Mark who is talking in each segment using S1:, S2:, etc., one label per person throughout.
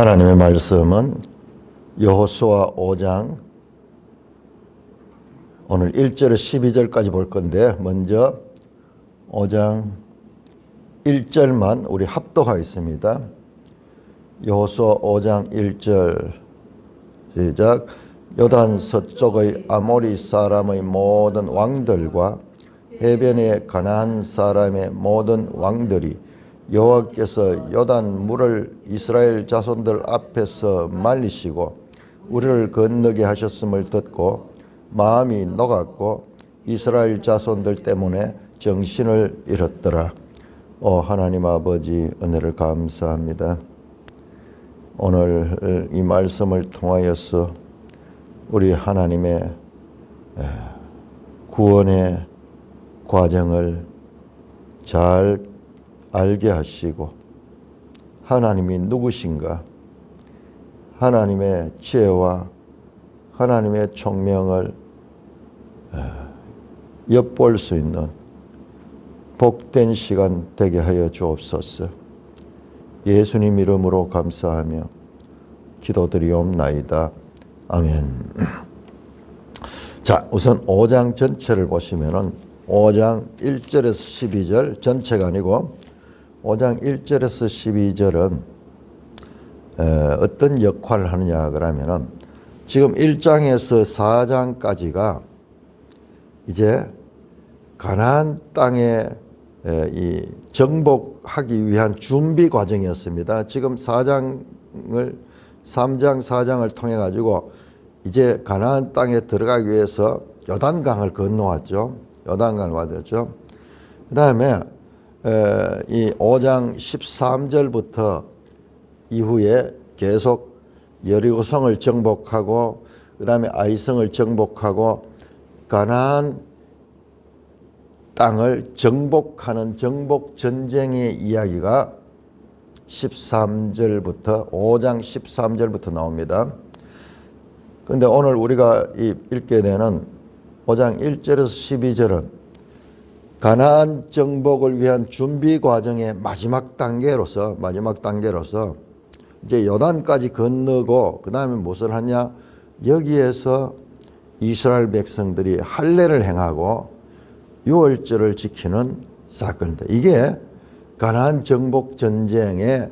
S1: 하나님의 말씀은 여호수아 5장 오늘 1절에서 12절까지 볼 건데 먼저 5장 1절만 우리 합독하겠습니다. 여호수아 5장 1절 시작. 요단 서쪽의 아모리 사람의 모든 왕들과 해변의 가나안 사람의 모든 왕들이 여호와께서 요단 물을 이스라엘 자손들 앞에서 말리시고 우리를 건너게 하셨음을 듣고 마음이 녹았고 이스라엘 자손들 때문에 정신을 잃었더라. 하나님 아버지, 은혜를 감사합니다. 오늘 이 말씀을 통하여서 우리 하나님의 구원의 과정을 잘 알게 하시고 하나님이 누구신가, 하나님의 지혜와 하나님의 총명을 엿볼 수 있는 복된 시간 되게 하여 주옵소서. 예수님 이름으로 감사하며 기도드리옵나이다. 아멘. 자, 우선 5장 전체를 보시면은 5장 1절에서 12절 전체가 아니고 5장 1절에서 12절은 어떤 역할을 하느냐 그러면은 지금 1장에서 4장까지가 이제 가나안 땅에 이 정복하기 위한 준비 과정이었습니다. 지금 3장 4장을 통해 가지고 이제 가나안 땅에 들어가기 위해서 요단강을 건너왔죠. 요단강을 왔죠. 그 다음에 이 5장 13절부터 이후에 계속 여리고성을 정복하고 그 다음에 아이성을 정복하고 가나안 땅을 정복하는 정복전쟁의 이야기가 13절부터 5장 13절부터 나옵니다. 그런데 오늘 우리가 읽게 되는 5장 1절에서 12절은 가나안 정복을 위한 준비 과정의 마지막 단계로서 이제 요단까지 건너고 그 다음에 무엇을 하냐, 여기에서 이스라엘 백성들이 할례를 행하고 유월절을 지키는 사건입니다. 이게 가나안 정복 전쟁의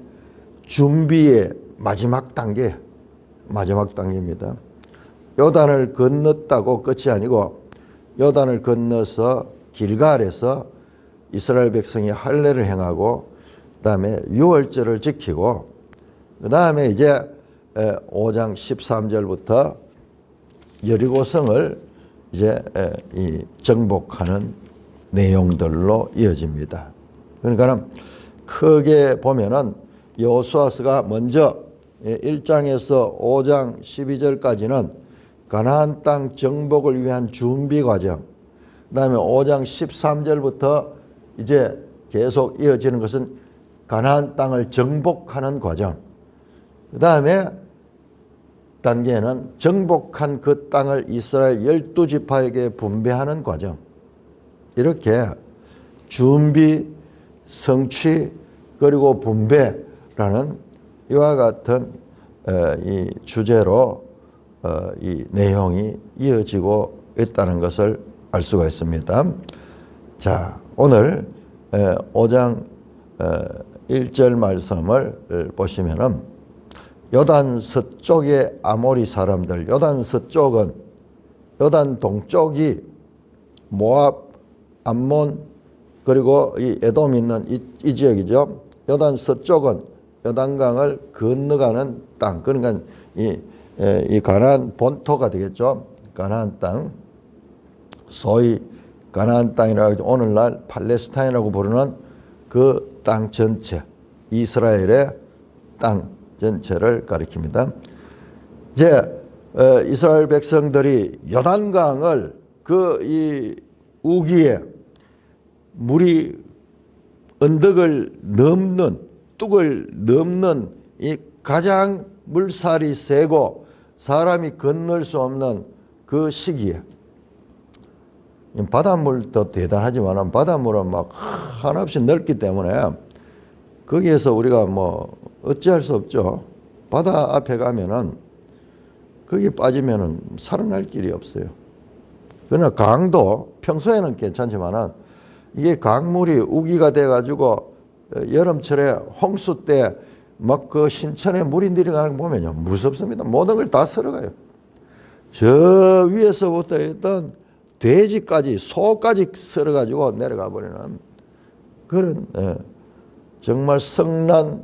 S1: 준비의 마지막 단계입니다. 요단을 건넜다고 끝이 아니고 요단을 건너서 길갈에서 이스라엘 백성이 할례를 행하고 그다음에 유월절을 지키고 그다음에 이제 5장 13절부터 여리고성을 이제 이 정복하는 내용들로 이어집니다. 그러니까 크게 보면은 여호수아서가 먼저 1장에서 5장 12절까지는 가나안 땅 정복을 위한 준비 과정, 그 다음에 5장 13절부터 이제 계속 이어지는 것은 가나안 땅을 정복하는 과정, 그 다음에 단계는 정복한 그 땅을 이스라엘 12지파에게 분배하는 과정. 이렇게 준비, 성취, 그리고 분배라는 이와 같은 이 주제로 이 내용이 이어지고 있다는 것을 알 수가 있습니다. 자, 오늘 5장 1절 말씀을 보시면은 요단 서쪽의 아모리 사람들, 요단 서쪽은 요단 동쪽이 모압, 암몬 그리고 이 에돔 있는 이 지역이죠. 요단 서쪽은 요단강을 건너가는 땅, 그러니까 이 가나안 본토가 되겠죠. 가나안 땅, 소위 가나안 땅이라고 오늘날 팔레스타인이라고 부르는 그 땅 전체, 이스라엘의 땅 전체를 가리킵니다. 이제 이스라엘 백성들이 요단강을 그 이 우기에 물이 언덕을 넘는, 뚝을 넘는 이 가장 물살이 세고 사람이 건널 수 없는 그 시기에, 바닷물도 대단하지만 바닷물은 막 한없이 넓기 때문에 거기에서 우리가 뭐 어찌할 수 없죠. 바다 앞에 가면은 거기 빠지면은 살아날 길이 없어요. 그러나 강도 평소에는 괜찮지만은 이게 강물이 우기가 돼 가지고 여름철에 홍수 때 막 그 신천에 물이 내려가는 거 보면요 무섭습니다. 모든 걸 다 쓸어가요. 저 위에서부터 일단 돼지까지 소까지 쓸어가지고 내려가 버리는 그런 정말 성난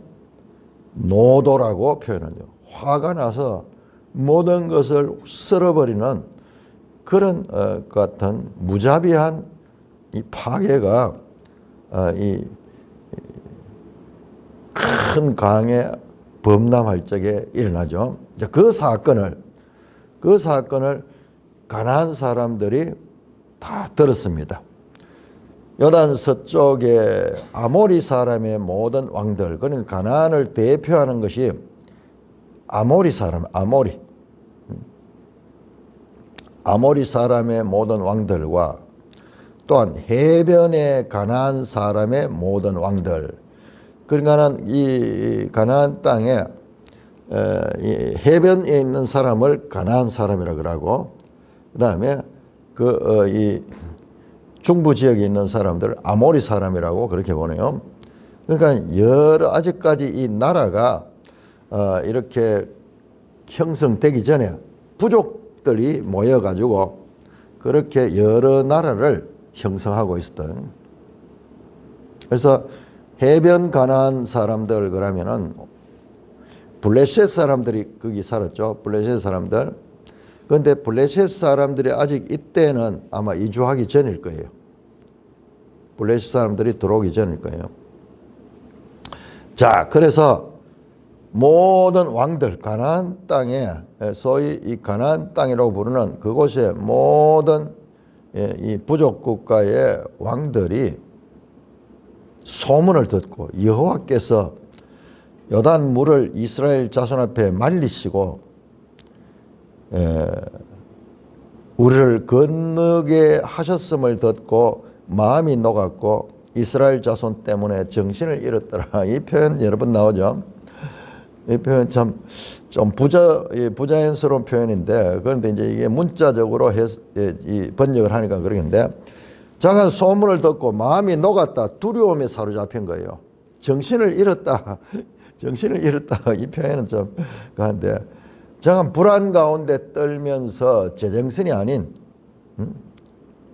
S1: 노도라고 표현하죠. 화가 나서 모든 것을 쓸어버리는 그런 같은 무자비한 이 파괴가 이 큰 강에 범람할 적에 일어나죠. 그 사건을 가나안 사람들이 다 들었습니다. 요단 서쪽에 아모리 사람의 모든 왕들, 그러니까 가나안을 대표하는 것이 아모리 사람, 아모리 사람의 모든 왕들과 또한 해변의 가나안 사람의 모든 왕들. 그러니까는 이 가나안 땅에 이 해변에 있는 사람을 가나안 사람이라 그러고, 그다음에 이 중부 지역에 있는 사람들 아모리 사람이라고 그렇게 보네요. 그러니까 아직까지 이 나라가 이렇게 형성되기 전에 부족들이 모여가지고 그렇게 여러 나라를 형성하고 있었던. 그래서 해변 가나안 사람들 그러면은 블레셋 사람들이 거기 살았죠. 블레셋 사람들. 그런데 블레셋 사람들이 아직 이때는 아마 이주하기 전일 거예요. 블레셋 사람들이 들어오기 전일 거예요. 자, 그래서 모든 왕들, 가나안 땅에, 소위 이 가나안 땅이라고 부르는 그곳에 모든 이 부족 국가의 왕들이 소문을 듣고 여호와께서 요단 물을 이스라엘 자손 앞에 말리시고 우리를 건너게 하셨음을 듣고 마음이 녹았고 이스라엘 자손 때문에 정신을 잃었더라. 이 표현 여러 번 나오죠. 이 표현 참 좀 부자연스러운 표현인데, 그런데 이제 이게 문자적으로 번역을 하니까 그러겠는데, 자가 소문을 듣고 마음이 녹았다, 두려움에 사로잡힌 거예요. 정신을 잃었다, 정신을 잃었다. 이 표현은 좀 그런데, 자가 불안 가운데 떨면서 제정신이 아닌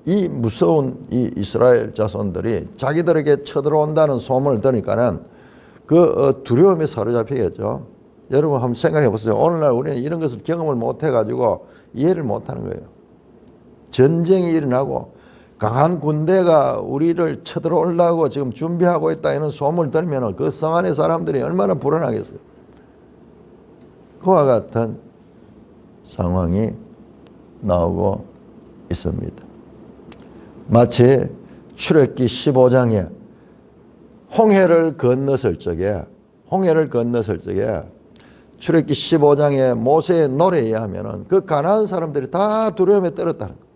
S1: 이 무서운 이 이스라엘 자손들이 자기들에게 쳐들어온다는 소문을 들으니까는 그 두려움에 사로잡히겠죠. 여러분 한번 생각해 보세요. 오늘날 우리는 이런 것을 경험을 못 해가지고 이해를 못 하는 거예요. 전쟁이 일어나고 강한 군대가 우리를 쳐들어오려고 지금 준비하고 있다 이런 소문을 들으면 그 성 안의 사람들이 얼마나 불안하겠어요. 그와 같은 상황이 나오고 있습니다. 마치 출애굽기 15장에 홍해를 건넜을 적에 출애굽기 15장에 모세의 노래에 의하면 그 가나안 사람들이 다 두려움에 떨었다는 거예요.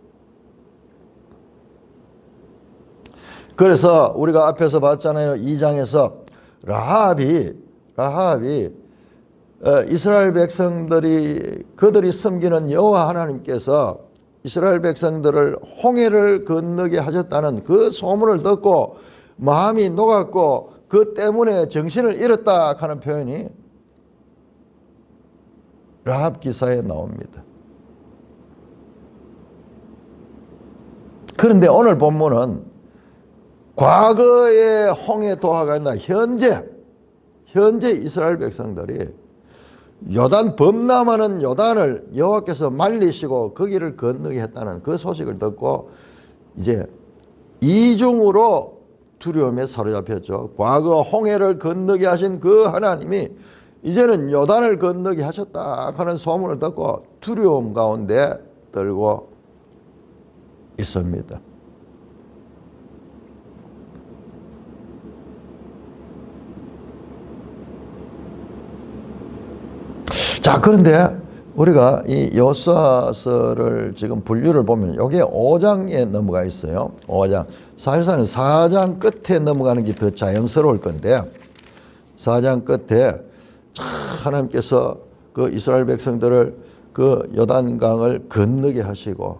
S1: 그래서 우리가 앞에서 봤잖아요. 2장에서 라합이 이스라엘 백성들이 그들이 섬기는 여호와 하나님께서 이스라엘 백성들을 홍해를 건너게 하셨다는 그 소문을 듣고 마음이 녹았고 그 때문에 정신을 잃었다 하는 표현이 라합 기사에 나옵니다. 그런데 오늘 본문은 과거의 홍해 도하가 아니라 현재 이스라엘 백성들이 요단 범람하는 요단을 여호와께서 말리시고 거기를 건너게 했다는 그 소식을 듣고 이제 이중으로 두려움에 사로잡혔죠. 과거 홍해를 건너게 하신 그 하나님이 이제는 요단을 건너게 하셨다 하는 소문을 듣고 두려움 가운데 떨고 있습니다. 자, 그런데 우리가 이 여호수아서를 지금 분류를 보면 여기에 5장에 넘어가 있어요. 5장. 사실상 4장 끝에 넘어가는 게 더 자연스러울 건데 4장 끝에 하나님께서 그 이스라엘 백성들을 그 요단강을 건너게 하시고,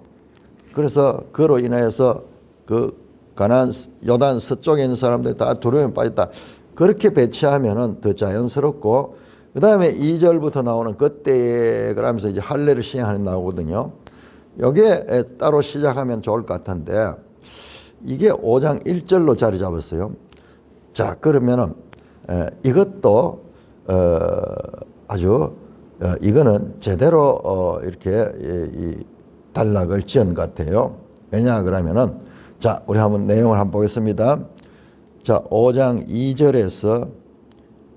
S1: 그래서 그로 인하여서 그 가나안 요단 서쪽에 있는 사람들이 다 두려움에 빠졌다. 그렇게 배치하면은 더 자연스럽고, 그 다음에 2절부터 나오는 그때에 그러면서 이제 할례를 시행하는 나오거든요. 여기에 따로 시작하면 좋을 것 같은데, 이게 5장 1절로 자리 잡았어요. 자, 그러면은 이것도 아주 이거는 제대로 이렇게 이 단락을 지은 것 같아요. 왜냐 그러면은, 자, 우리 한번 내용을 한번 보겠습니다. 자, 5장 2절에서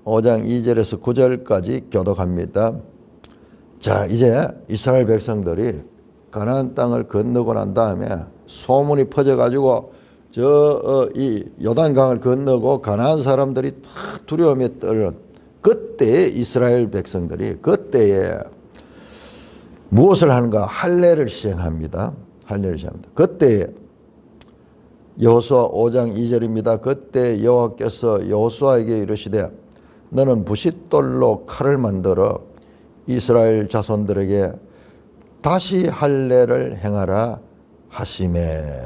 S1: 9절까지 교독합니다. 자, 이제 이스라엘 백성들이 가나안 땅을 건너고 난 다음에 소문이 퍼져가지고 이 요단강을 건너고 가나안 사람들이 다 두려움에 떨는 그때 이스라엘 백성들이 그때에 무엇을 하는가? 할례를 시행합니다. 할례를 시행합니다. 그때 여호수아 5장 2절입니다. 그때 여호와께서 여호수아에게 이르시되 너는 부싯돌로 칼을 만들어 이스라엘 자손들에게 다시 할례를 행하라 하시매.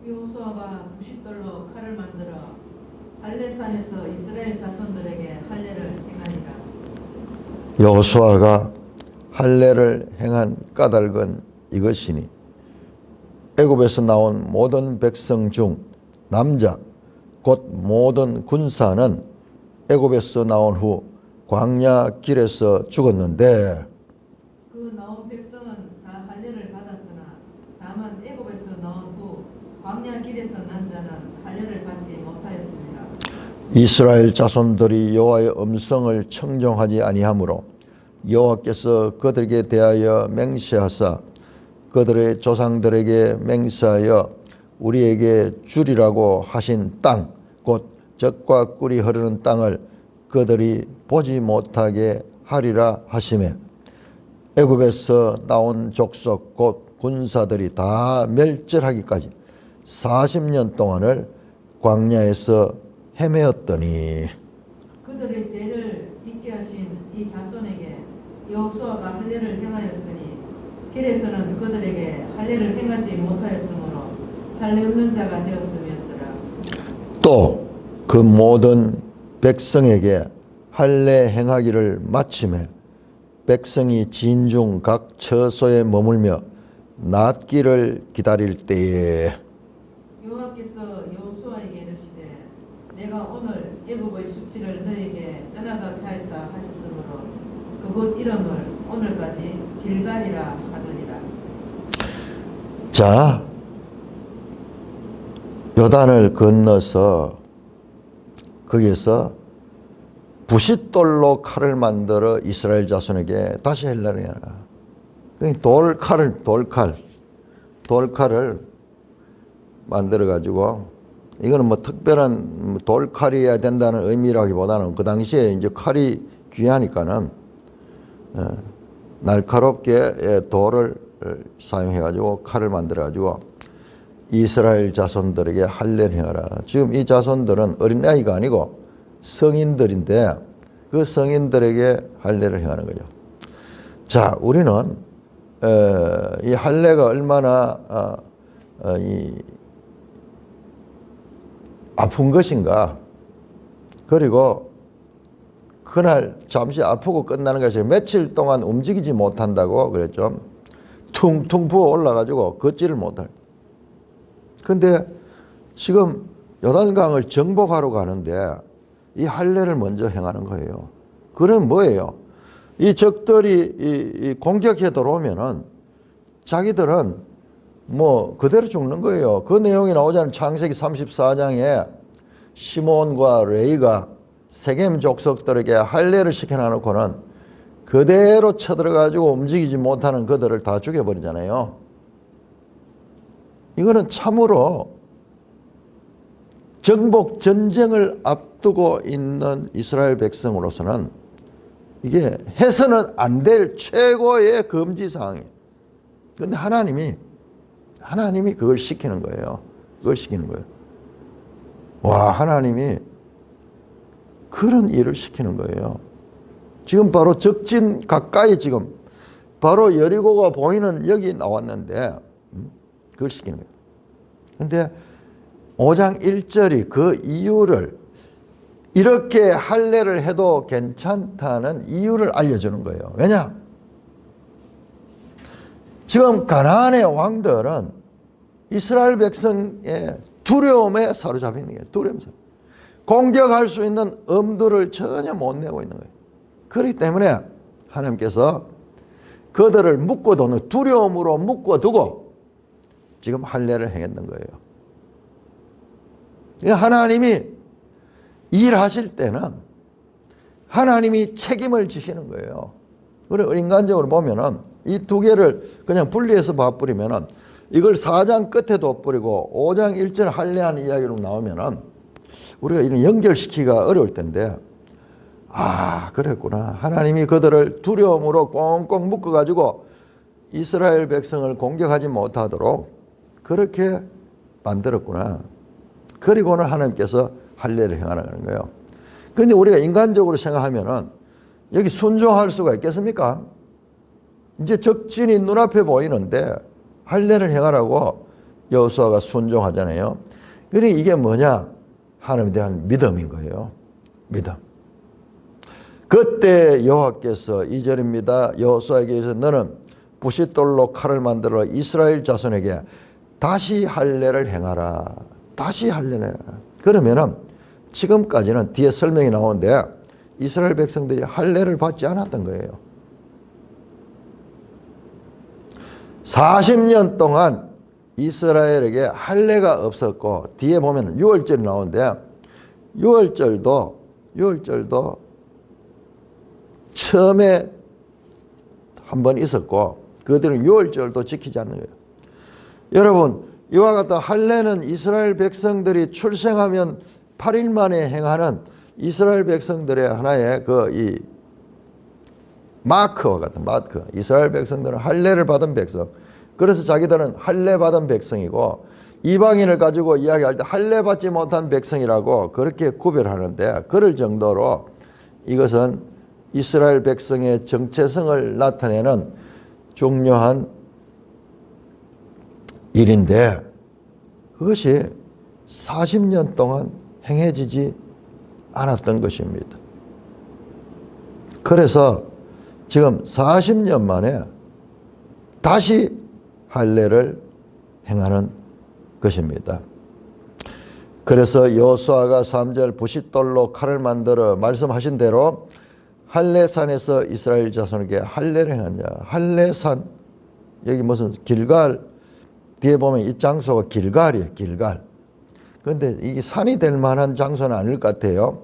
S2: 여호수아가 부싯돌로 칼을 만들어 할례산에서 이스라엘 자손들에게 할례를 행하니라.
S1: 여호수아가 할례를 행한 까닭은 이것이니 애굽에서 나온 모든 백성 중 남자 곧 모든 군사는 애굽에서 나온 후 광야 길에서 죽었는데,
S2: 그 나온 백성은 다 할례를 받았으나 다만 애굽에서 나온 후 광야 길에서 난 자는 할례를 받지 못하였습니다.
S1: 이스라엘 자손들이 여호와의 음성을 청종하지 아니하므로 여호와께서 그들에게 대하여 맹세하사 그들의 조상들에게 맹세하여 우리에게 주리라고 하신 땅 곧 젖과 꿀이 흐르는 땅을 그들이 보지 못하게 하리라 하시매. 애굽에서 나온 족속 곧 군사들이 다 멸절하기까지 40년 동안을 광야에서 헤매었더니,
S2: 그들의 죄를 잊게 하신 이 자손에게 여호수아가 할례를 행하였으니 길에서는 그들에게 할례를 행하지 못하였으므로 할례 없는 자가 되었음이었더라.
S1: 또 그 모든 백성에게 할례 행하기를 마침에 백성이 진중 각 처소에 머물며 낫기를 기다릴 때에
S2: 여호와께서 여호수아에게 이르시되 내가 오늘 애굽의 수치를 너에게 떠나가게 하였다 하셨으므로 그곳 이름을 오늘까지 길갈이라 하더니라.
S1: 자, 요단을 건너서 거기에서 부싯돌로 칼을 만들어 이스라엘 자손에게 다시 할례를 해라. 돌칼을 만들어 가지고, 이거는 뭐 특별한 돌칼이어야 된다는 의미라기보다는 그 당시에 이제 칼이 귀하니까는 날카롭게 돌을 사용해 가지고 칼을 만들어 가지고 이스라엘 자손들에게 할례를 행하라. 지금 이 자손들은 어린아이가 아니고 성인들인데 그 성인들에게 할례를 행하는 거죠. 자, 우리는 이 할례가 얼마나 아픈 것인가, 그리고 그날 잠시 아프고 끝나는 것이 며칠 동안 움직이지 못한다고 그랬죠. 퉁퉁 부어 올라가지고 걷지를 못할. 근데 지금 요단강을 정복하러 가는데 이 할례를 먼저 행하는 거예요. 그럼 뭐예요? 이 적들이 공격해 들어오면은 자기들은 뭐 그대로 죽는 거예요. 그 내용이 나오잖아요. 창세기 34장에 시몬과 레이가 세겜 족속들에게 할례를 시켜놔놓고는 그대로 쳐들어가지고 움직이지 못하는 그들을 다 죽여버리잖아요. 이거는 참으로 정복 전쟁을 앞두고 있는 이스라엘 백성으로서는 이게 해서는 안 될 최고의 금지 사항이에요. 그런데 하나님이 그걸 시키는 거예요. 그걸 시키는 거예요. 와, 하나님이 그런 일을 시키는 거예요. 지금 바로 적진 가까이 지금 바로 여리고가 보이는 여기 나왔는데 그걸 시키는 거예요. 근데 5장 1절이 그 이유를 이렇게 할례를 해도 괜찮다는 이유를 알려주는 거예요. 왜냐? 지금 가나안의 왕들은 이스라엘 백성의 두려움에 사로잡혀 있는 거예요. 두려움에서. 공격할 수 있는 엄두를 전혀 못 내고 있는 거예요. 그렇기 때문에 하나님께서 그들을 묶어두는 두려움으로 묶어두고 지금 할례를 행했는 거예요. 하나님이 일하실 때는 하나님이 책임을 지시는 거예요. 그리고 인간적으로 보면은 이 두 개를 그냥 분리해서 봐버리면은 이걸 4장 끝에 둬버리고 5장 1절 할례하는 이야기로 나오면은 우리가 이런 연결시키기가 어려울 텐데, 아, 그랬구나. 하나님이 그들을 두려움으로 꽁꽁 묶어가지고 이스라엘 백성을 공격하지 못하도록 그렇게 만들었구나. 그리고는 하나님께서 할례를 행하는 거예요. 그런데 우리가 인간적으로 생각하면은 여기 순종할 수가 있겠습니까? 이제 적진이 눈앞에 보이는데 할례를 행하라고 여호수아가 순종하잖아요. 그러니 이게 뭐냐? 하나님에 대한 믿음인 거예요. 믿음. 그때 여호와께서 2절입니다. 여호수아에게서 너는 부싯돌로 칼을 만들어 이스라엘 자손에게 다시 할례를 행하라. 다시 할례를 행하라. 그러면은 지금까지는 뒤에 설명이 나오는데 이스라엘 백성들이 할례를 받지 않았던 거예요. 40년 동안 이스라엘에게 할례가 없었고, 뒤에 보면 6월절이 나오는데 6월절도 처음에 한 번 있었고 그들은 6월절도 지키지 않는 거예요. 여러분, 이와 같은 할례는 이스라엘 백성들이 출생하면 8일 만에 행하는 이스라엘 백성들의 하나의 이 마크와 같은 마크. 이스라엘 백성들은 할례를 받은 백성. 그래서 자기들은 할례 받은 백성이고, 이방인을 가지고 이야기할 때 할례 받지 못한 백성이라고 그렇게 구별하는데, 그럴 정도로 이것은 이스라엘 백성의 정체성을 나타내는 중요한 일인데, 그것이 40년 동안 행해지지 않았던 것입니다. 그래서 지금 40년 만에 다시 할례를 행하는 것입니다. 그래서 여호수아가 3절 부싯돌로 칼을 만들어 말씀하신 대로 할례산에서 이스라엘 자손에게 할례를 행하냐. 할례산, 여기 무슨 길갈, 뒤에 보면 이 장소가 길갈이에요. 길갈. 그런데 이게 산이 될 만한 장소는 아닐 것 같아요.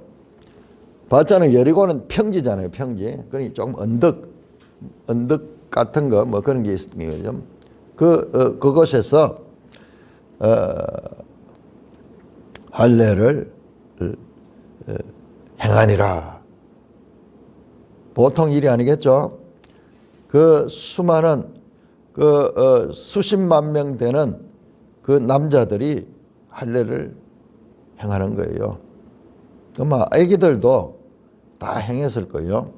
S1: 봤잖아요. 여리고는 평지잖아요. 평지. 그러니 조금 언덕 같은 거 뭐 그런 게 있습니다. 그곳에서 할례를 행하니라. 보통 일이 아니겠죠. 그 수많은 수십만 명 되는 그 남자들이 할례를 행하는 거예요. 아마 아기들도 다 행했을 거예요.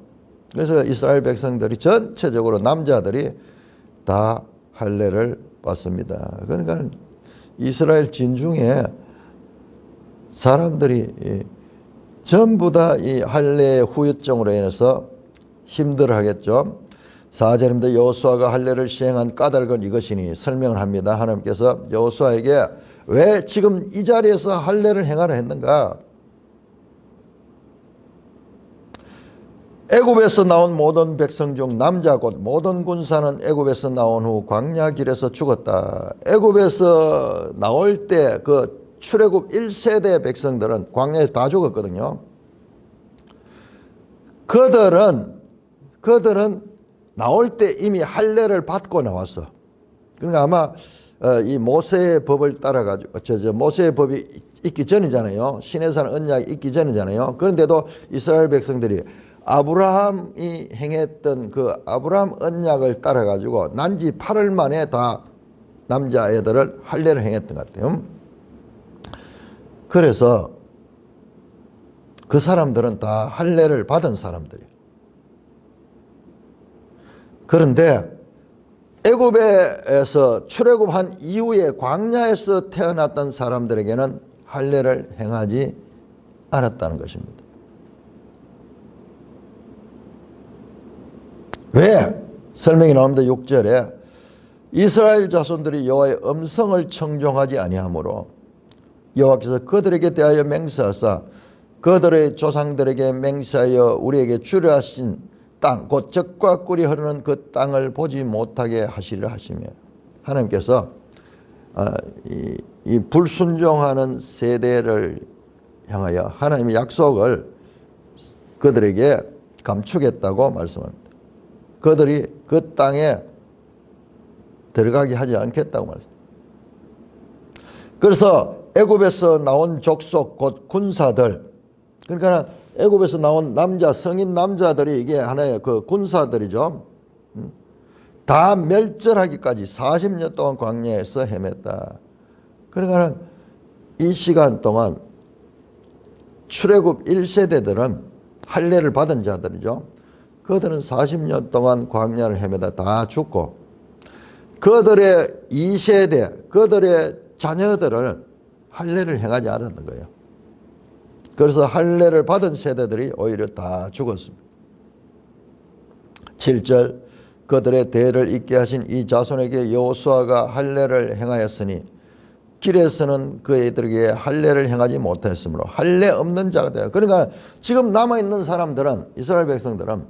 S1: 그래서 이스라엘 백성들이 전체적으로 남자들이 다 할례를 받습니다. 그러니까 이스라엘 진중에 사람들이 전부 다 이 할례 후유증으로 인해서 힘들어하겠죠. 4절입니다. 여호수아가 할례를 시행한 까닭은 이것이니 설명을 합니다. 하나님께서 여호수아에게 왜 지금 이 자리에서 할례를 행하라 했는가? 애굽에서 나온 모든 백성 중 남자 곧 모든 군사는 애굽에서 나온 후 광야 길에서 죽었다. 애굽에서 나올 때 그 출애굽 1세대 백성들은 광야에 다 죽었거든요. 그들은 나올 때 이미 할례를 받고 나왔어. 그러니까 아마 이 모세의 법을 따라가지고 모세의 법이 있기 전이잖아요. 시내산 언약이 있기 전이잖아요. 그런데도 이스라엘 백성들이 아브라함이 행했던 그 아브라함 언약을 따라가지고 난지 8일 만에 다 남자애들을 할례를 행했던 것 같아요. 그래서 그 사람들은 다 할례를 받은 사람들이에요. 그런데 애굽에서 출애굽한 이후에 광야에서 태어났던 사람들에게는 할례를 행하지 않았다는 것입니다. 왜? 설명이 나옵니다. 6절에 이스라엘 자손들이 여호와의 음성을 청종하지 아니하므로 여호와께서 그들에게 대하여 맹세하사 그들의 조상들에게 맹세하여 우리에게 주려 하신 땅, 곧 젖과 꿀이 흐르는 그 땅을 보지 못하게 하시리라 하시며, 하나님께서 이 불순종하는 세대를 향하여 하나님의 약속을 그들에게 감추겠다고 말씀합니다. 그들이 그 땅에 들어가게 하지 않겠다고 말씀합니다. 그래서 애굽에서 나온 족속 곧 군사들, 그러니까 애굽에서 나온 남자, 성인 남자들이 이게 하나의 그 군사들이죠. 다 멸절하기까지 40년 동안 광야에서 헤맸다. 그러니까 이 시간 동안 출애굽 1세대들은 할례를 받은 자들이죠. 그들은 40년 동안 광야를 헤매다 다 죽고, 그들의 2세대, 그들의 자녀들은 할례를 행하지 않았던 거예요. 그래서 할례를 받은 세대들이 오히려 다 죽었습니다. 7절 그들의 대를 잇게 하신 이 자손에게 여호수아가 할례를 행하였으니 길에서는 그들에게 할례를 행하지 못하였으므로 할례 없는 자가 되라. 그러니까 지금 남아있는 사람들은, 이스라엘 백성들은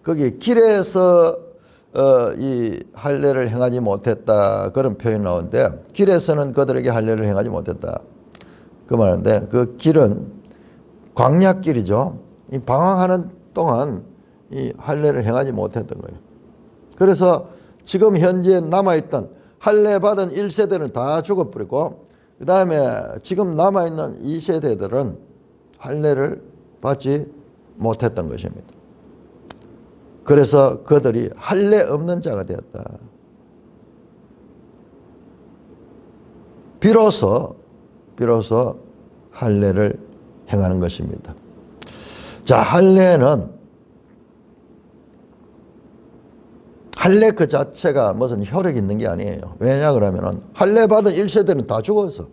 S1: 거기 길에서 이 할례를 행하지 못했다, 그런 표현이 나오는데, 길에서는 그들에게 할례를 행하지 못했다 그 말인데, 그 길은 광야길이죠. 이 방황하는 동안 이 할례를 행하지 못했던 거예요. 그래서 지금 현재 남아있던 할례 받은 1세대는 다 죽어버리고, 그 다음에 지금 남아있는 2세대들은 할례를 받지 못했던 것입니다. 그래서 그들이 할례 없는 자가 되었다. 비로소 할례를 행하는 것입니다. 자, 할례는, 할례 그 자체가 무슨 효력이 있는 게 아니에요. 왜냐 그러면은 할례 받은 1세대는 다 죽었어.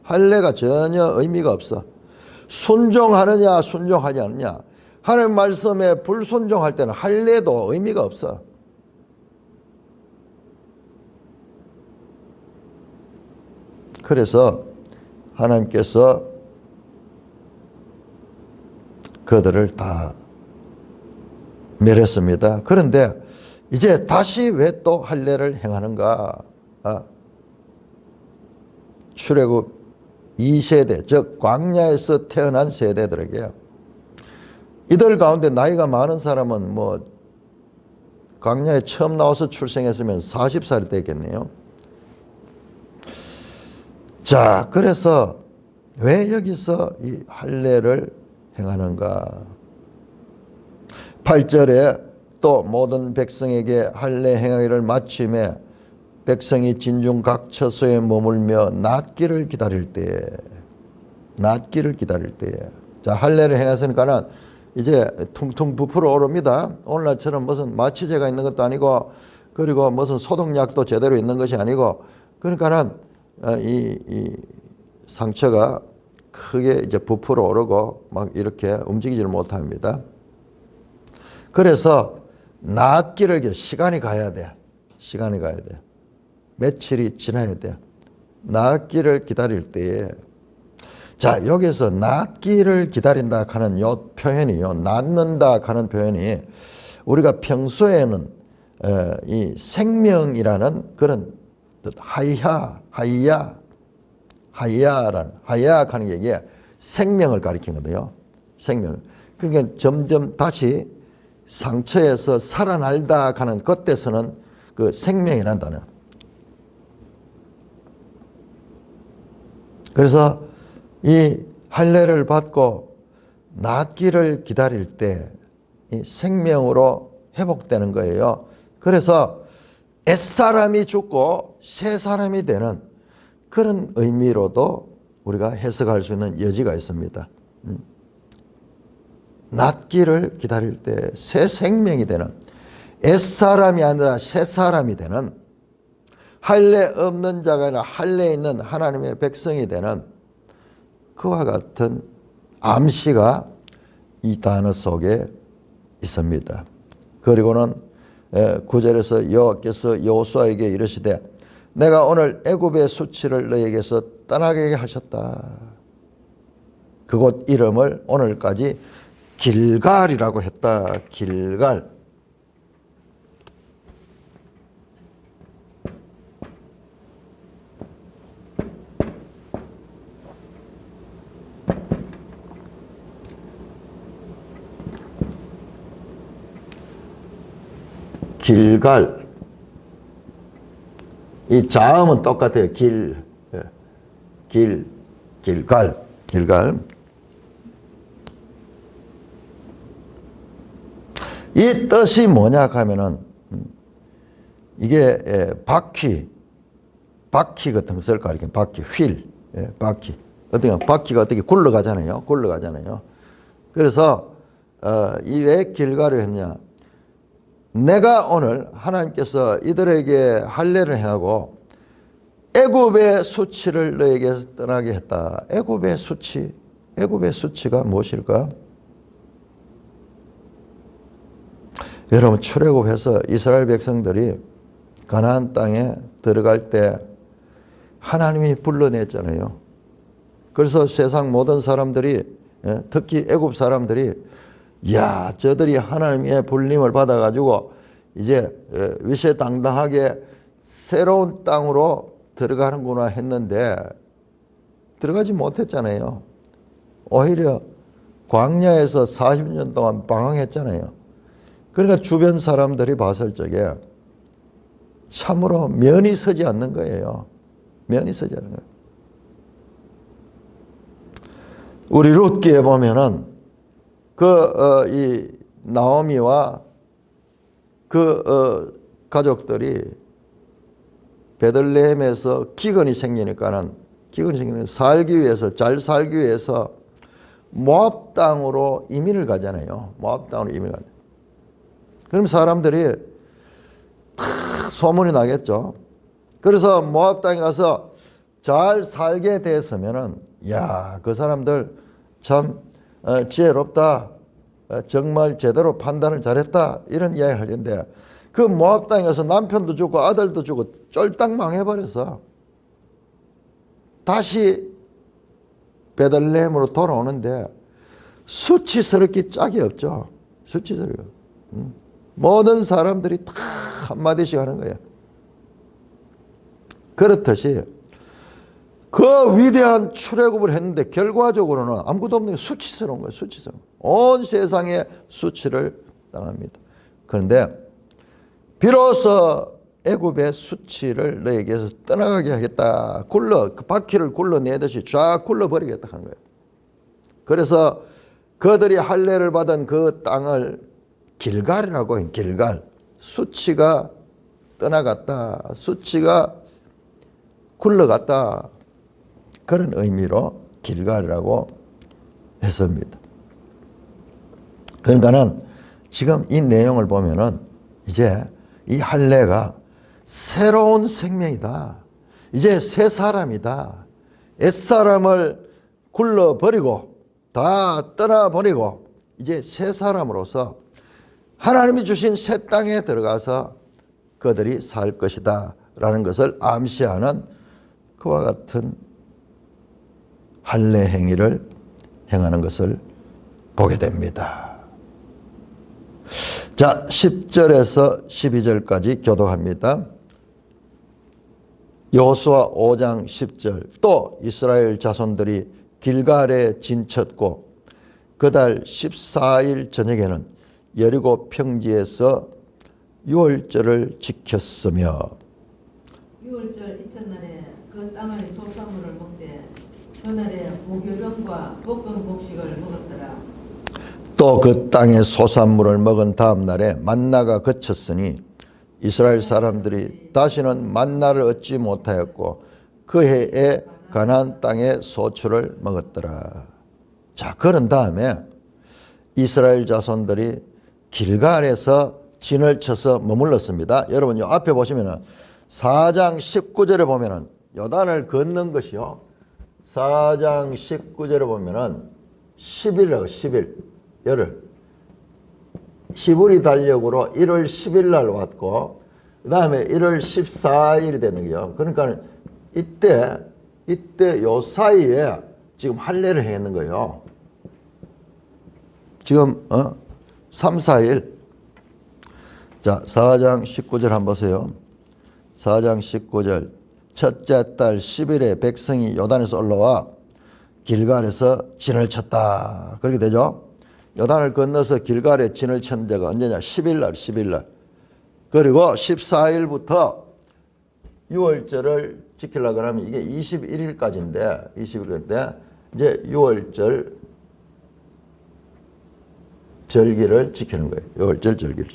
S1: 할례가 전혀 의미가 없어. 순종하느냐 순종하지 않느냐, 하나님 말씀에 불순종할 때는 할례도 의미가 없어. 그래서 하나님께서 그들을 다 멸했습니다. 그런데 이제 다시 왜 또 할례를 행하는가? 출애굽 2세대, 즉 광야에서 태어난 세대들에게, 이들 가운데 나이가 많은 사람은 뭐 광야에 처음 나와서 출생했으면 40살이 됐겠네요. 자, 그래서 왜 여기서 이 할례를 행하는가? 8절에 또 모든 백성에게 할례 행하기를 마침에 백성이 진중 각 처소에 머물며 낫기를 기다릴 때에, 자, 할례를 행했으니까는 이제 퉁퉁 부풀어 오릅니다. 오늘날처럼 무슨 마취제가 있는 것도 아니고, 그리고 무슨 소독약도 제대로 있는 것이 아니고, 그러니까는 이 상처가 크게 이제 부풀어 오르고 막 이렇게 움직이지를 못합니다. 그래서 낫기를, 시간이 가야 돼. 며칠이 지나야 돼. 낫기를 기다릴 때에, 자, 여기서 낫기를 기다린다 하는 요 표현이요, 낫는다 하는 표현이 우리가 평소에는 이 생명이라는 그런 뜻, 하이야 하는 게 이게 생명을 가리키거든요. 생명. 그러니까 점점 다시 상처에서 살아날다 하는 그때서는 그 생명이라는 단어. 그래서 이 할례를 받고 낫기를 기다릴 때 이 생명으로 회복되는 거예요. 그래서 옛사람이 죽고 새 사람이 되는 그런 의미로도 우리가 해석할 수 있는 여지가 있습니다. 낫기를 기다릴 때 새 생명이 되는, 옛사람이 아니라 새사람이 되는, 할례 없는 자가 아니라 할례 있는 하나님의 백성이 되는 그와 같은 암시가 이 단어 속에 있습니다. 그리고는 9절에서 여호와께서 여호수아에게 이르시되 내가 오늘 애굽의 수치를 너에게서 떠나게 하셨다. 그곳 이름을 오늘까지 길갈이라고 했다. 길갈. 길갈. 이 자음은 똑같아요. 길갈. 이 뜻이 뭐냐 하면은 이게 바퀴 같은 거 쓸까 이렇게 바퀴, 휠, 바퀴. 어떻게 바퀴가 어떻게 굴러가잖아요. 그래서 이 왜 길갈을 했냐? 내가 오늘 하나님께서 이들에게 할례를 행하고 애굽의 수치를 너에게서 떠나게 했다. 애굽의 수치가 무엇일까? 여러분, 출애굽해서 이스라엘 백성들이 가나안 땅에 들어갈 때 하나님이 불러냈잖아요. 그래서 세상 모든 사람들이, 특히 애굽 사람들이, 야, 저들이 하나님의 불림을 받아가지고 이제 위세당당하게 새로운 땅으로 들어가는구나 했는데 들어가지 못했잖아요. 오히려 광야에서 40년 동안 방황했잖아요. 그러니까 주변 사람들이 봤을 적에 참으로 면이 서지 않는 거예요. 우리 룻기에 보면은 이 나오미와 가족들이 베들레헴에서 기근이 생기니까는 잘 살기 위해서 모압 땅으로 이민을 가잖아요. 그럼 사람들이 소문이 나겠죠. 그래서 모압 땅에 가서 잘 살게 됐으면은, 야, 그 사람들 참 지혜롭다. 정말 제대로 판단을 잘했다. 이런 이야기를 할 텐데, 그 모압 땅에 가서 남편도 죽고 아들도 죽고 쫄딱 망해버렸어. 다시 베들레헴으로 돌아오는데 수치스럽기 짝이 없죠. 수치스러워요. 모든 사람들이 다 한마디씩 하는 거예요. 그렇듯이 그 위대한 출애굽을 했는데 결과적으로는 아무것도 없는 게 수치스러운 거예요. 온 세상에 수치를 당합니다. 그런데 비로소 애굽의 수치를 너에게서 떠나가게 하겠다. 그 바퀴를 굴러내듯이 쫙 굴러버리겠다 하는 거예요. 그래서 그들이 할례를 받은 그 땅을 길갈이라고 해요. 길갈. 수치가 떠나갔다. 수치가 굴러갔다. 그런 의미로 길갈이라고 했습니다. 그러니까는 지금 이 내용을 보면은 이제 이 할례가 새로운 생명이다. 이제 새 사람이다. 옛사람을 굴러버리고 다 떠나버리고 이제 새 사람으로서 하나님이 주신 새 땅에 들어가서 그들이 살 것이다 라는 것을 암시하는 그와 같은 할례 행위를 행하는 것을 보게 됩니다. 자, 10절에서 12절까지 교독합니다. 여호수아 5장 10절. 또 이스라엘 자손들이 길갈에 진쳤고 그달 14일 저녁에는 여리고 평지에서 유월절을 지켰으며
S2: 6월절 이튿날에 그 땅의 소산물을 먹되 그날에 무교병과 볶은 곡식을 먹었더라.
S1: 또 그 땅의 소산물을 먹은 다음 날에 만나가 그쳤으니 이스라엘 사람들이 다시는 만나를 얻지 못하였고 그 해에 가나안 땅의 소출을 먹었더라. 자, 그런 다음에 이스라엘 자손들이 길갈에서 진을 쳐서 머물렀습니다. 여러분 요 앞에 보시면은 4장 19절에 보면은 요단을 건넌 것이요. 4장 19절에 보면은 10일이라고 10일 열흘 히브리 달력으로 1월 10일 날 왔고 그 다음에 1월 14일이 되는 거예요. 그러니까 이때 요 사이에 지금 할례를 했는 거예요. 지금 3, 4일. 자, 4장 19절 한번 보세요. 4장 19절 첫째 달 10일에 백성이 요단에서 올라와 길갈에서 진을 쳤다. 그렇게 되죠. 요단을 건너서 길갈에 진을 친 데가 언제냐? 10일 날. 그리고 14일부터 6월절을 지키려고 하면 이게 21일까지인데 21일인데 이제 6월절 절기를 지키는 거예요. 6월절 절기를.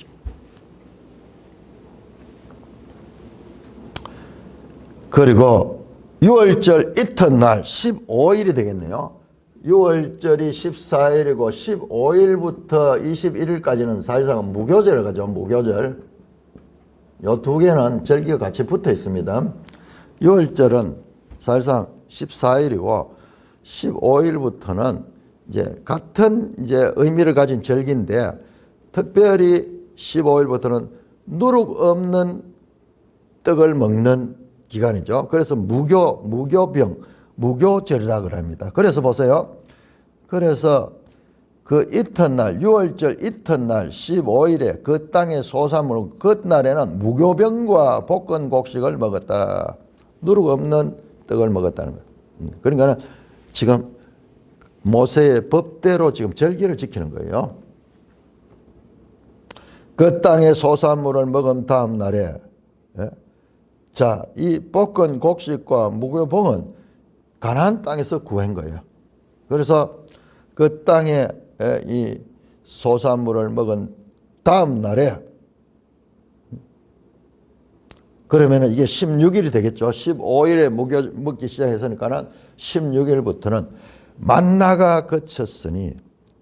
S1: 그리고 6월절 이튿날 15일이 되겠네요. 6월절이 14일이고 15일부터 21일까지는 사실상 무교절을 가죠. 무교절. 요 두 개는 절기가 같이 붙어 있습니다. 6월절은 사실상 14일이고 15일부터는 이제 같은 이제 의미를 가진 절기인데 특별히 15일부터는 누룩 없는 떡을 먹는 기간이죠. 그래서 무교절이라고 합니다. 그래서 보세요. 그래서 그 이튿날 6월절 이튿날 15일에 그 땅의 소산물 그날에는 무교병과 볶은 곡식을 먹었다. 누룩 없는 떡을 먹었다는 거예요. 그러니까 지금 모세의 법대로 지금 절기를 지키는 거예요. 그 땅의 소산물을 먹은 다음 날에 자, 이 볶은 곡식과 무교봉은 가나안 땅에서 구한 거예요. 그래서 그 땅에 이 소산물을 먹은 다음 날에 그러면은 이게 16일이 되겠죠. 15일에 먹기 시작했으니까는 16일부터는 만나가 그쳤으니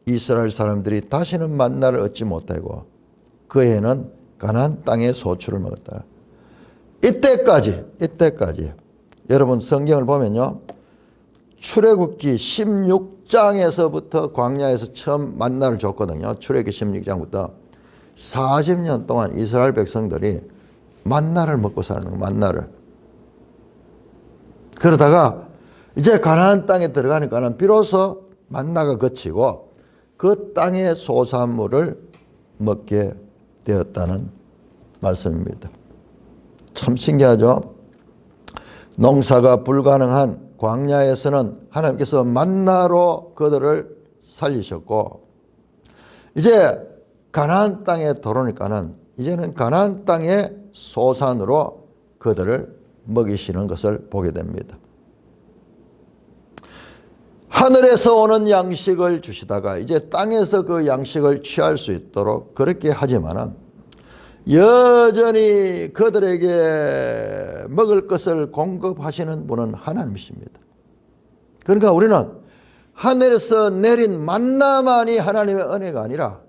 S1: 이스라엘 사람들이 다시는 만나를 얻지 못하고 그 해는 가나안 땅의 소출을 먹었다. 이때까지 여러분 성경을 보면요. 출애굽기 16장에서부터 광야에서 처음 만나를 줬거든요. 출애굽기 16장부터 40년 동안 이스라엘 백성들이 만나를 먹고 사는 거예요. 만나를. 그러다가 이제 가나안 땅에 들어가니까는 비로소 만나가 그치고 그 땅의 소산물을 먹게 되었다는 말씀입니다. 참 신기하죠. 농사가 불가능한 광야에서는 하나님께서 만나로 그들을 살리셨고 이제 가나안 땅에 들어오니까는 이제는 가나안 땅의 소산으로 그들을 먹이시는 것을 보게 됩니다. 하늘에서 오는 양식을 주시다가 이제 땅에서 그 양식을 취할 수 있도록 그렇게 하지만은 여전히 그들에게 먹을 것을 공급하시는 분은 하나님이십니다. 그러니까 우리는 하늘에서 내린 만나만이 하나님의 은혜가 아니라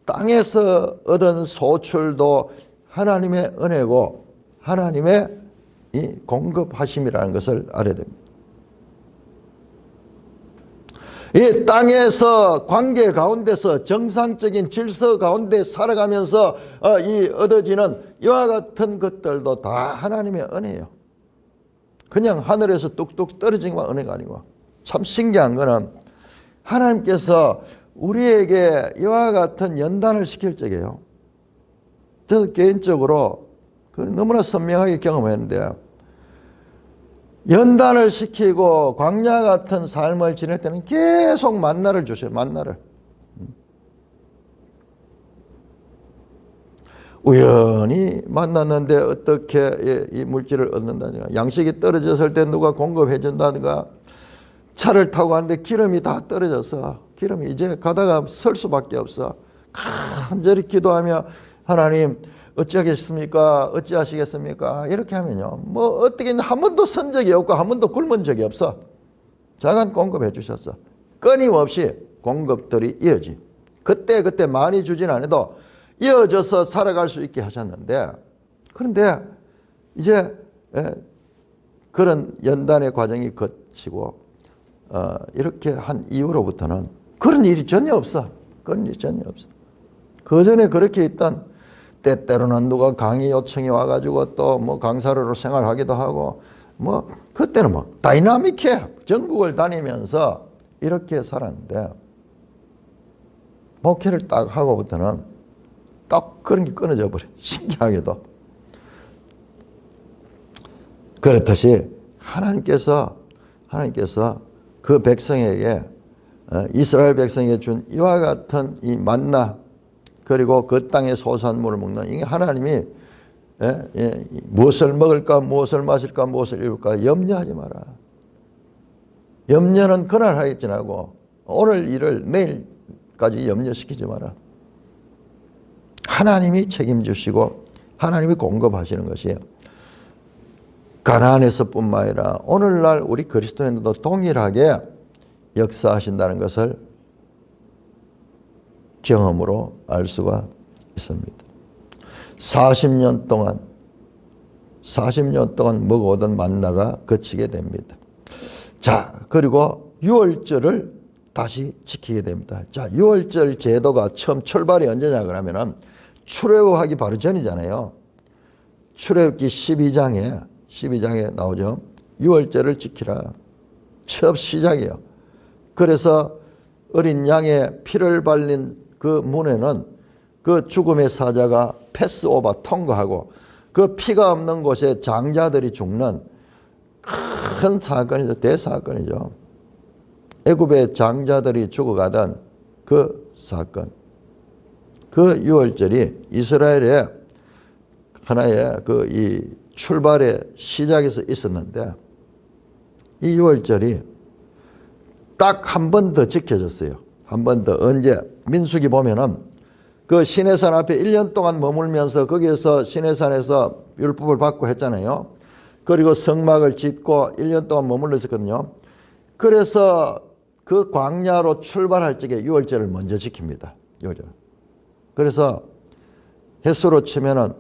S1: 땅에서 얻은 소출도 하나님의 은혜고 하나님의 이 공급하심이라는 것을 알아야 됩니다. 이 땅에서 관계 가운데서 정상적인 질서 가운데 살아가면서 이 얻어지는 이와 같은 것들도 다 하나님의 은혜예요. 그냥 하늘에서 뚝뚝 떨어진 것만 은혜가 아니고 참 신기한 거는 하나님께서 우리에게 이와 같은 연단을 시킬 적이에요. 저도 개인적으로 너무나 선명하게 경험했는데 연단을 시키고 광야 같은 삶을 지낼 때는 계속 만나를 주셔요. 만나를. 우연히 만났는데 어떻게 이 물질을 얻는다든가 양식이 떨어졌을 때 누가 공급해 준다든가 차를 타고 가는데 기름이 다 떨어져서 기름이 이제 가다가 설 수밖에 없어. 간절히 기도하며 하나님 어찌하겠습니까? 어찌하시겠습니까? 이렇게 하면요. 뭐 어떻게 한 번도 선 적이 없고 한 번도 굶은 적이 없어. 자간 공급해 주셨어. 끊임없이 공급들이 이어지. 그때 많이 주진 않아도 이어져서 살아갈 수 있게 하셨는데, 그런데 이제 그런 연단의 과정이 거치고 이렇게 한 이후로부터는 그런 일이 전혀 없어. 그런 일이 전혀 없어. 그 전에 그렇게 있던, 때때로는 누가 강의 요청이 와가지고 또 뭐 강사로로 생활하기도 하고, 뭐 그때는 막 다이나믹해. 전국을 다니면서 이렇게 살았는데, 목회를 딱 하고부터는 딱 그런 게 끊어져 버려. 신기하게도. 그렇듯이 하나님께서 그 백성에게, 이스라엘 백성에게 준 이와 같은 이 만나, 그리고 그 땅의 소산물을 먹는, 이게 하나님이 무엇을 먹을까, 무엇을 마실까, 무엇을 입을까 염려하지 마라. 염려는 그날 하겠지라고 오늘 일을 내일까지 염려시키지 마라. 하나님이 책임지시고 하나님이 공급하시는 것이 가나안에서뿐만 아니라 오늘날 우리 그리스도인들도 동일하게 역사하신다는 것을 경험으로 알 수가 있습니다. 40년 동안 먹어오던 만나가 그치게 됩니다. 자, 그리고 유월절을 다시 지키게 됩니다. 자, 유월절 제도가 처음 출발이 언제냐 그러면은 출애굽하기 바로 전이잖아요. 출애굽기 12장에 나오죠. 유월절을 지키라. 첫 시작이에요. 그래서 어린 양의 피를 발린 그 문에는 그 죽음의 사자가 패스오버 통과하고, 그 피가 없는 곳에 장자들이 죽는 큰 사건이죠. 대사건이죠. 애굽의 장자들이 죽어가던 그 사건. 그 유월절이 이스라엘의 하나의 그 이 출발의 시작에서 있었는데, 이 유월절이 딱 한 번 더 지켜졌어요. 한 번 더. 언제? 민수기 보면은 그 시내산 앞에 1년 동안 머물면서 거기에서 시내산에서 율법을 받고 했잖아요. 그리고 성막을 짓고 1년 동안 머물러 있었거든요. 그래서 그 광야로 출발할 적에 유월절을 먼저 지킵니다. 유월절. 그래서 횟수로 치면은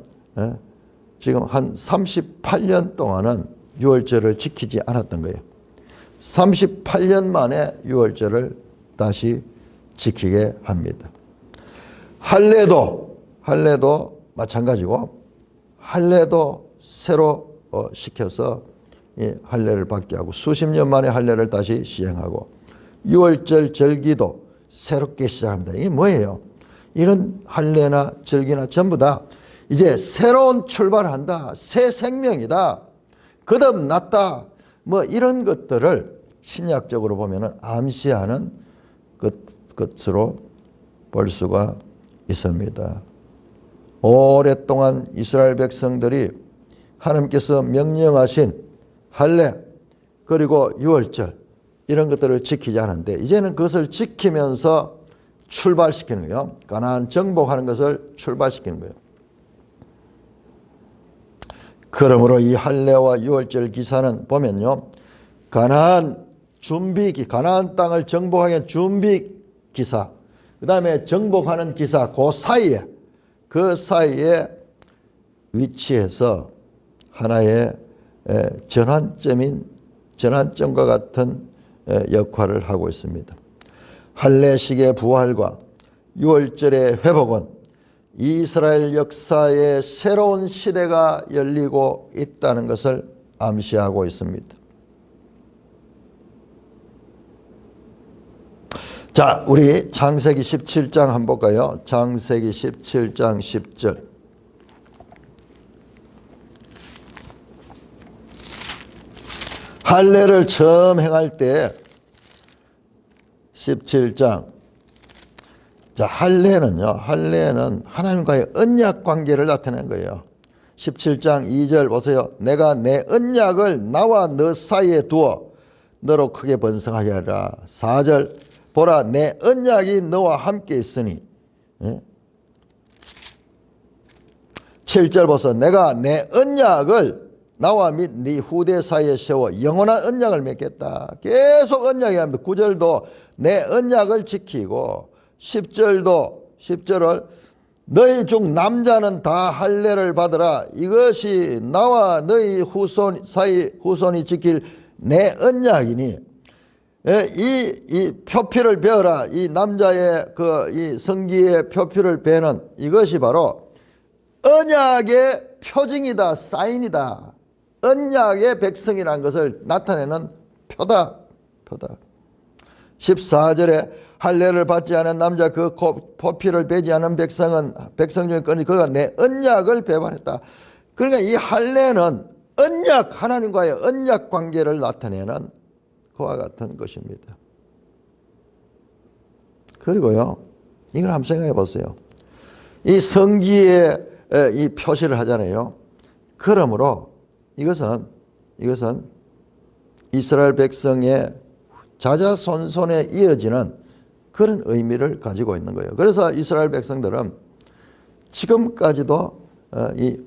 S1: 지금 한 38년 동안은 유월절을 지키지 않았던 거예요. 38년 만에 유월절을 다시 지키게 합니다. 할례도 마찬가지고, 할례도 새로 시켜서 할례를 받게 하고, 수십 년 만에 할례를 다시 시행하고, 유월절 절기도 새롭게 시작합니다. 이게 뭐예요? 이런 할례나 절기나 전부 다 이제 새로운 출발을 한다. 새 생명이다. 거듭났다. 뭐 이런 것들을 신약적으로 보면 암시하는 것으로 볼 수가 있습니다. 오랫동안 이스라엘 백성들이 하나님께서 명령하신 할례, 그리고 유월절, 이런 것들을 지키지 않았는데, 이제는 그것을 지키면서 출발시키는 거예요. 가나안 정복하는 것을 출발시키는 거예요. 그러므로 이 할례와 유월절 기사는 보면요, 가나안 땅을 정복하기 위한 준비 기사, 그 다음에 정복하는 기사, 그 사이에 위치해서 하나의 전환점과 같은 역할을 하고 있습니다. 할례식의 부활과 유월절의 회복은 이스라엘 역사의 새로운 시대가 열리고 있다는 것을 암시하고 있습니다. 자, 우리 창세기 17장 한번 볼까요? 창세기 17장 10절. 할례를 처음 행할 때 17장. 자, 할례는 하나님과의 언약 관계를 나타내는 거예요. 17장 2절 보세요. 내가 내 언약을 나와 너 사이에 두어 너로 크게 번성하게 하라. 4절 보라 내 언약이 너와 함께 있으니. 7절 보세요. 내가 내 언약을 나와 및 네 후대 사이에 세워 영원한 언약을 맺겠다. 계속 언약이 합니다. 9절도 내 언약을 지키고, 10절을 너희 중 남자는 다 할례를 받으라. 이것이 나와 너희 후손 사이 후손이 지킬 내 언약이니 이 표피를 베어라. 이 남자의 이 성기의 표피를 베는 이것이 바로 언약의 표징이다. 사인이다. 언약의 백성이라는 것을 나타내는 표다. 14절에 할례를 받지 않은 남자 그 표피를 베지 않은 백성 중에 끊이 그가 내 언약을 배반했다. 그러니까 이 할례는 언약, 하나님과의 언약 관계를 나타내는 그와 같은 것입니다. 그리고요, 이걸 한번 생각해 보세요. 이 성기에 이 표시를 하잖아요. 그러므로 이것은 이스라엘 백성의 자자손손에 이어지는 그런 의미를 가지고 있는 거예요. 그래서 이스라엘 백성들은 지금까지도 이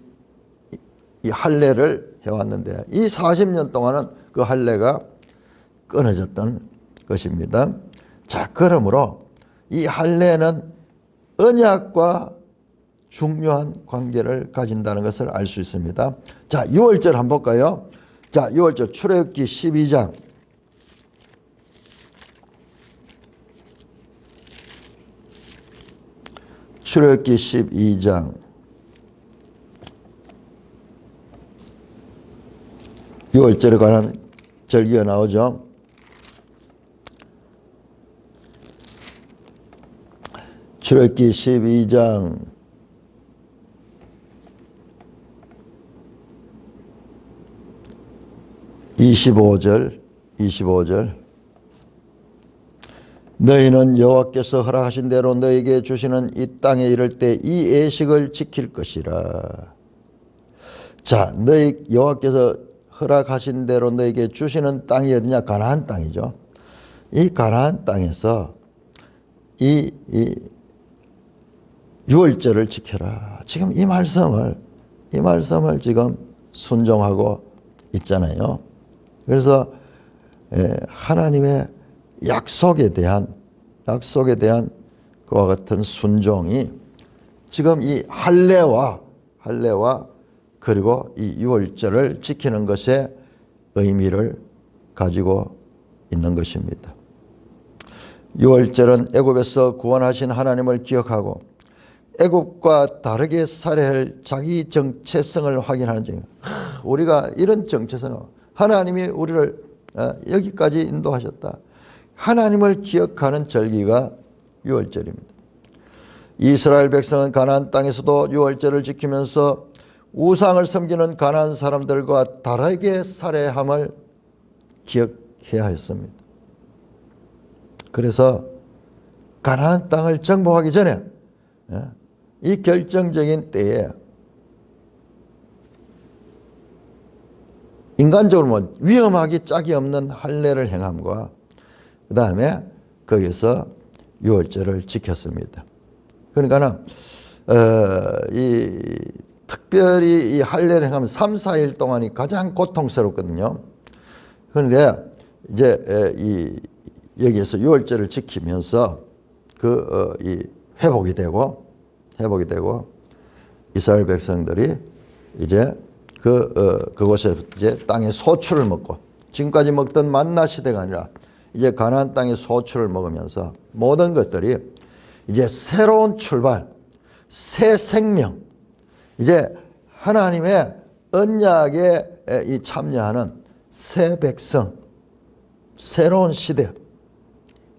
S1: 할례를 해왔는데 이 40년 동안은 그 할례가 끊어졌던 것입니다. 자, 그러므로 이 할례는 언약과 중요한 관계를 가진다는 것을 알 수 있습니다. 자, 6월절 한번 볼까요? 자, 6월절 출애굽기 12장. 출애굽기 12장 6월절에 관한 절기가 나오죠. 출애굽기 12장 25절 너희는 여호와께서 허락하신 대로 너희에게 주시는 이 땅에 이를 때 이 예식을 지킬 것이라. 자, 너희 여호와께서 허락하신 대로 너희에게 주시는 땅이 어디냐? 가나안 땅이죠. 이 가나안 땅에서 이 유월절을 지켜라. 지금 이 말씀을 지금 순종하고 있잖아요. 그래서 하나님의 약속에 대한 그와 같은 순종이 지금 이 할례와 그리고 이 유월절을 지키는 것에 의미를 가지고 있는 것입니다. 유월절은 애굽에서 구원하신 하나님을 기억하고 애굽과 다르게 살아야 자기 정체성을 확인하는 중입니다. 우리가 이런 정체성을 하나님이 우리를 여기까지 인도하셨다. 하나님을 기억하는 절기가 유월절입니다. 이스라엘 백성은 가나안 땅에서도 유월절을 지키면서 우상을 섬기는 가나안 사람들과 다르게 살아야 함을 기억해야 했습니다. 그래서 가나안 땅을 정복하기 전에 이 결정적인 때에 인간적으로 위험하기 짝이 없는 할례를 행함과 그 다음에 거기서 유월절을 지켰습니다. 그러니까는 특별히 이 할례를 행하면 3, 4일 동안이 가장 고통스럽거든요. 그런데 이제 여기에서 유월절을 지키면서 회복이 되고 이스라엘 백성들이 이제 그곳에 이제 땅의 소출을 먹고 지금까지 먹던 만나 시대가 아니라 이제 가나안 땅의 소출을 먹으면서 모든 것들이 이제 새로운 출발, 새 생명, 이제 하나님의 언약에 참여하는 새 백성, 새로운 시대,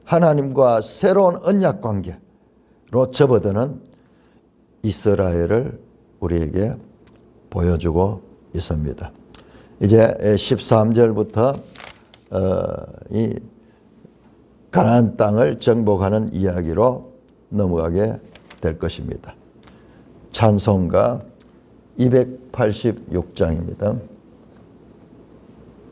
S1: 하나님과 새로운 언약 관계로 접어드는 이스라엘을 우리에게 보여주고 있습니다. 이제 13절부터 이 가나안 땅을 정복하는 이야기로 넘어가게 될 것입니다. 찬송가 286장입니다.